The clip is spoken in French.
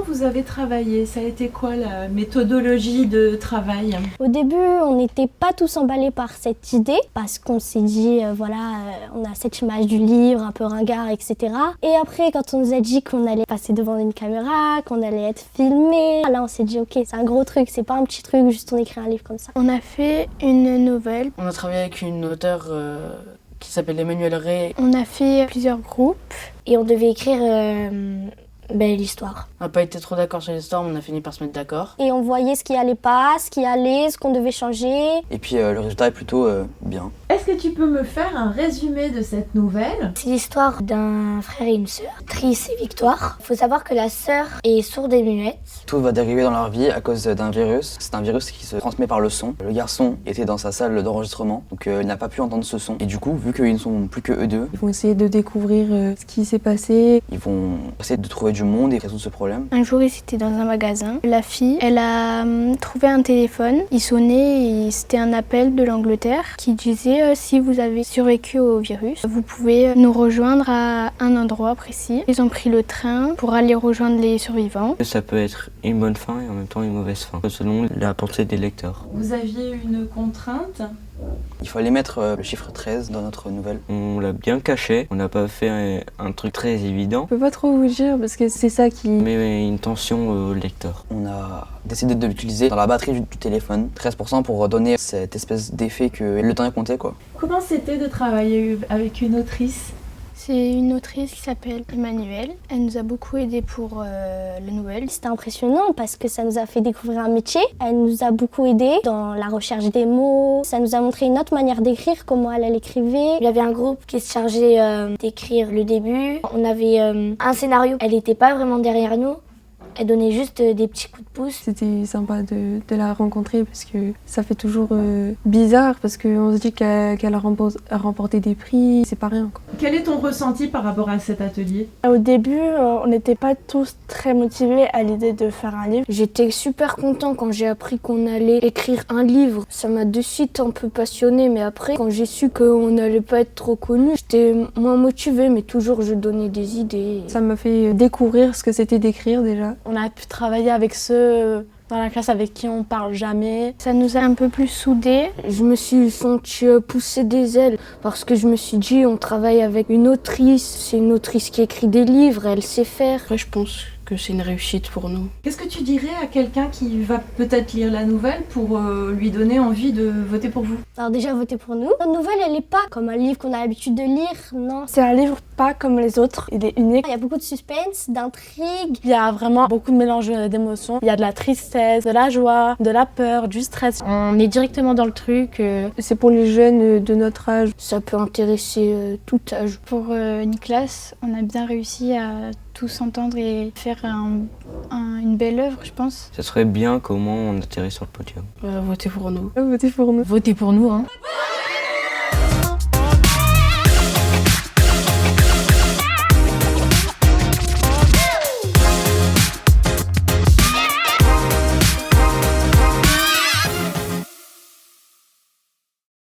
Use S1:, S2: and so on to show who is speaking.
S1: Vous avez travaillé, ça a été quoi la méthodologie de travail?
S2: Au début, on n'était pas tous emballés par cette idée parce qu'on s'est dit, on a cette image du livre, un peu ringard, etc. Et après, quand on nous a dit qu'on allait passer devant une caméra, qu'on allait être filmé, là on s'est dit, ok, c'est un gros truc, c'est pas un petit truc, juste on écrit un livre comme ça.
S3: On a fait une nouvelle.
S4: On a travaillé avec une auteure qui s'appelle Emmanuelle Ray.
S3: On a fait plusieurs groupes.
S2: Et on devait écrire l'histoire.
S4: On n'a pas été trop d'accord sur l'histoire, mais on a fini par se mettre d'accord.
S2: Et on voyait ce qui allait pas, ce qui allait, ce qu'on devait changer.
S5: Et puis le résultat est plutôt bien.
S1: Est-ce que tu peux me faire un résumé de cette nouvelle?
S2: C'est l'histoire d'un frère et une sœur, Trice et Victoire. Il faut savoir que la sœur est sourde et muette.
S5: Tout va dériver dans leur vie à cause d'un virus. C'est un virus qui se transmet par le son. Le garçon était dans sa salle d'enregistrement, donc il n'a pas pu entendre ce son. Et du coup, vu qu'ils ne sont plus que eux deux,
S6: ils vont essayer de découvrir ce qui s'est passé.
S5: Ils vont essayer de trouver du monde et résoudre ce problème.
S3: Un jour, ils étaient dans un magasin. La fille, elle a trouvé un téléphone. Il sonnait et c'était un appel de l'Angleterre qui disait si vous avez survécu au virus, vous pouvez nous rejoindre à un endroit précis. Ils ont pris le train pour aller rejoindre les survivants.
S7: Ça peut être une bonne fin et en même temps une mauvaise fin, selon la pensée des lecteurs.
S1: Vous aviez une contrainte?
S5: Il fallait mettre le chiffre 13 dans notre nouvelle.
S7: On l'a bien caché, on n'a pas fait un truc très évident.
S6: Je peux pas trop vous dire parce que c'est ça qui
S7: met une tension au lecteur.
S5: On a décidé de l'utiliser dans la batterie du téléphone, 13% pour donner cette espèce d'effet que le temps est compté quoi.
S1: Comment c'était de travailler avec une autrice?
S3: C'est une autrice qui s'appelle Emmanuelle. Elle nous a beaucoup aidés pour la nouvelle.
S2: C'était impressionnant parce que ça nous a fait découvrir un métier. Elle nous a beaucoup aidés dans la recherche des mots. Ça nous a montré une autre manière d'écrire, comment elle écrivait. Il y avait un groupe qui se chargeait d'écrire le début. On avait un scénario. Elle n'était pas vraiment derrière nous. Elle donnait juste des petits coups de pouce.
S6: C'était sympa de la rencontrer parce que ça fait toujours bizarre parce qu'on se dit qu'elle a remporté des prix, c'est pas rien quoi.
S1: Quel est ton ressenti par rapport à cet atelier?
S3: Au début, on n'était pas tous très motivés à l'idée de faire un livre.
S8: J'étais super content quand j'ai appris qu'on allait écrire un livre. Ça m'a de suite un peu passionné, mais après, quand j'ai su qu'on n'allait pas être trop connu, j'étais moins motivée, mais toujours je donnais des idées.
S6: Ça m'a fait découvrir ce que c'était d'écrire déjà.
S9: On a pu travailler avec ceux dans la classe avec qui on parle jamais.
S3: Ça nous a un peu plus soudés.
S8: Je me suis sentie pousser des ailes parce que je me suis dit on travaille avec une autrice. C'est une autrice qui écrit des livres, elle sait faire.
S4: Après, je pense que c'est une réussite pour nous.
S1: Qu'est-ce que tu dirais à quelqu'un qui va peut-être lire la nouvelle pour lui donner envie de voter pour vous?
S2: Alors déjà, votez pour nous. Notre nouvelle, elle n'est pas comme un livre qu'on a l'habitude de lire, non.
S9: C'est un livre pas comme les autres, il est unique.
S2: Il y a beaucoup de suspense, d'intrigue.
S9: Il y a vraiment beaucoup de mélange d'émotions. Il y a de la tristesse, de la joie, de la peur, du stress. On est directement dans le truc.
S6: C'est pour les jeunes de notre âge.
S8: Ça peut intéresser tout âge.
S3: Pour une classe, on a bien réussi à tous s'entendre et faire une belle œuvre, je pense.
S7: Ça serait bien comment on atterrit sur le podium.
S4: Votez pour nous.
S6: Votez pour nous.
S1: Votez pour nous, hein.